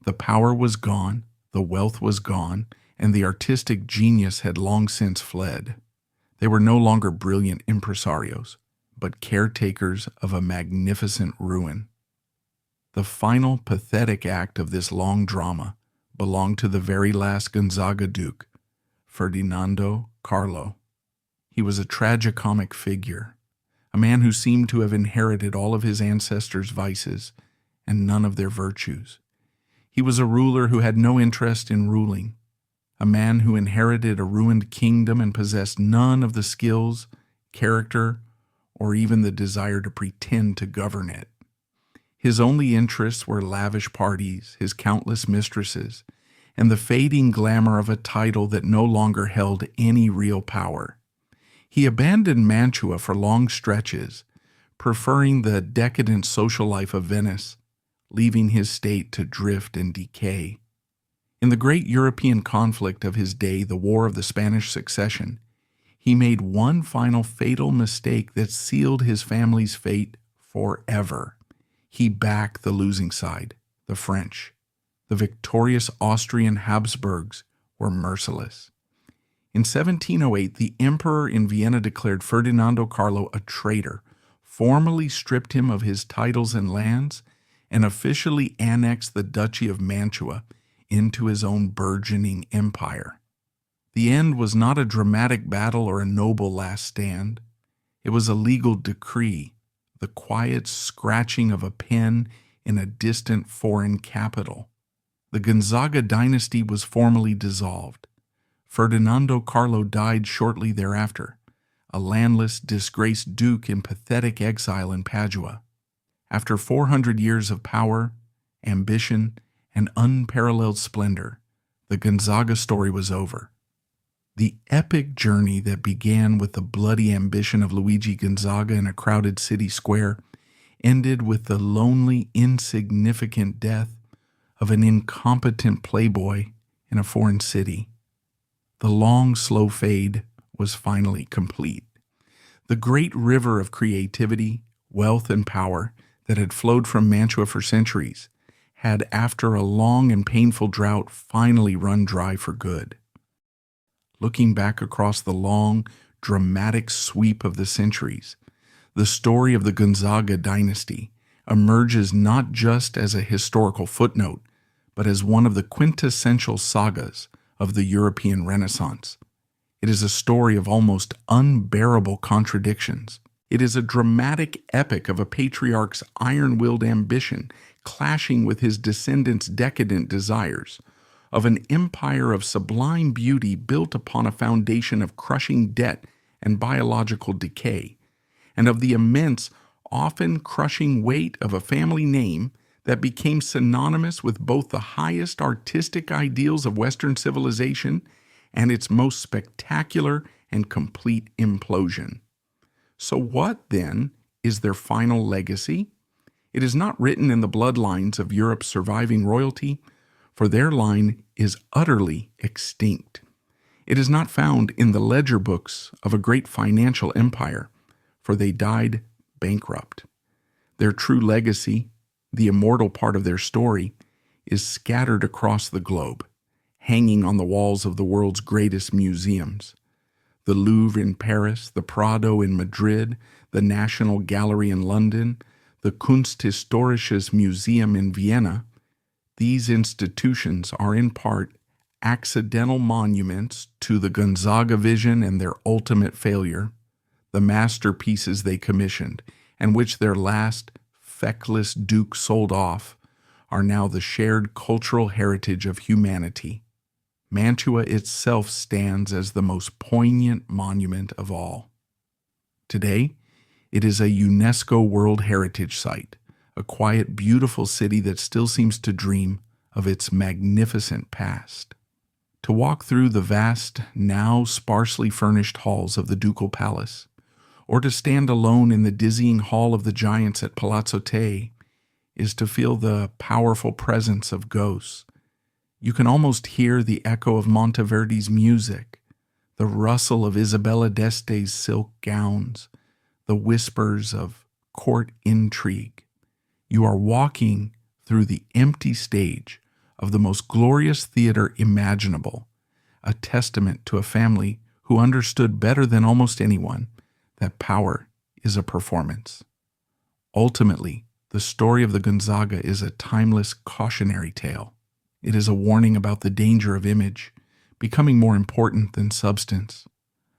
The power was gone, the wealth was gone, and the artistic genius had long since fled. They were no longer brilliant impresarios, but caretakers of a magnificent ruin. The final pathetic act of this long drama belonged to the very last Gonzaga Duke, Ferdinando Carlo. He was a tragicomic figure, a man who seemed to have inherited all of his ancestors' vices and none of their virtues. He was a ruler who had no interest in ruling, a man who inherited a ruined kingdom and possessed none of the skills, character, or even the desire to pretend to govern it. His only interests were lavish parties, his countless mistresses, and the fading glamour of a title that no longer held any real power. He abandoned Mantua for long stretches, preferring the decadent social life of Venice, leaving his state to drift and decay. In the great European conflict of his day, the War of the Spanish Succession, he made one final fatal mistake that sealed his family's fate forever. He backed the losing side, the French. The victorious Austrian Habsburgs were merciless. In 1708, the emperor in Vienna declared Ferdinando Carlo a traitor, formally stripped him of his titles and lands, and officially annexed the Duchy of Mantua into his own burgeoning empire. The end was not a dramatic battle or a noble last stand. It was a legal decree, the quiet scratching of a pen in a distant foreign capital. The Gonzaga dynasty was formally dissolved. Ferdinando Carlo died shortly thereafter, a landless, disgraced duke in pathetic exile in Padua. After 400 years of power, ambition, and unparalleled splendor, the Gonzaga story was over. The epic journey that began with the bloody ambition of Luigi Gonzaga in a crowded city square ended with the lonely, insignificant death of an incompetent playboy in a foreign city. The long, slow fade was finally complete. The great river of creativity, wealth, and power that had flowed from Mantua for centuries had, after a long and painful drought, finally run dry for good. Looking back across the long, dramatic sweep of the centuries, the story of the Gonzaga dynasty emerges not just as a historical footnote, but as one of the quintessential sagas of the European Renaissance. It is a story of almost unbearable contradictions. It is a dramatic epic of a patriarch's iron-willed ambition clashing with his descendants' decadent desires, of an empire of sublime beauty built upon a foundation of crushing debt and biological decay, and of the immense, often crushing weight of a family name that became synonymous with both the highest artistic ideals of Western civilization and its most spectacular and complete implosion. So what, then, is their final legacy? It is not written in the bloodlines of Europe's surviving royalty, for their line is utterly extinct. It is not found in the ledger books of a great financial empire, for they died bankrupt. Their true legacy, the immortal part of their story, is scattered across the globe, hanging on the walls of the world's greatest museums. The Louvre in Paris, the Prado in Madrid, the National Gallery in London, the Kunsthistorisches Museum in Vienna. These institutions are in part accidental monuments to the Gonzaga vision and their ultimate failure, the masterpieces they commissioned, and which their last feckless duke sold off, are now the shared cultural heritage of humanity. Mantua itself stands as the most poignant monument of all. Today, it is a UNESCO World Heritage Site, a quiet, beautiful city that still seems to dream of its magnificent past. To walk through the vast, now sparsely furnished halls of the Ducal Palace, or to stand alone in the dizzying Hall of the Giants at Palazzo Te, is to feel the powerful presence of ghosts. You can almost hear the echo of Monteverdi's music, the rustle of Isabella d'Este's silk gowns, the whispers of court intrigue. You are walking through the empty stage of the most glorious theater imaginable, a testament to a family who understood better than almost anyone that power is a performance. Ultimately, the story of the Gonzaga is a timeless cautionary tale. It is a warning about the danger of image becoming more important than substance,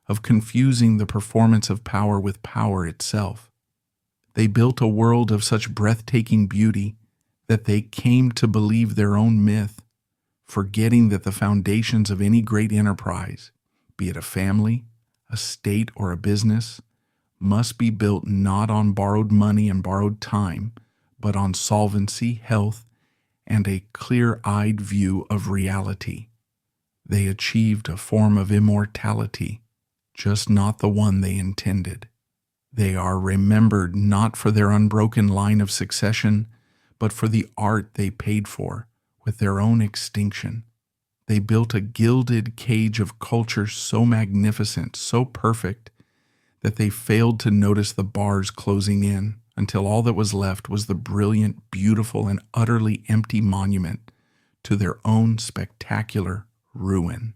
of confusing the performance of power with power itself. They built a world of such breathtaking beauty that they came to believe their own myth, forgetting that the foundations of any great enterprise, be it a family, a state, or a business, must be built not on borrowed money and borrowed time, but on solvency, health, and a clear-eyed view of reality. They achieved a form of immortality, just not the one they intended. They are remembered not for their unbroken line of succession, but for the art they paid for with their own extinction. They built a gilded cage of culture so magnificent, so perfect, that they failed to notice the bars closing in until all that was left was the brilliant, beautiful, and utterly empty monument to their own spectacular ruin.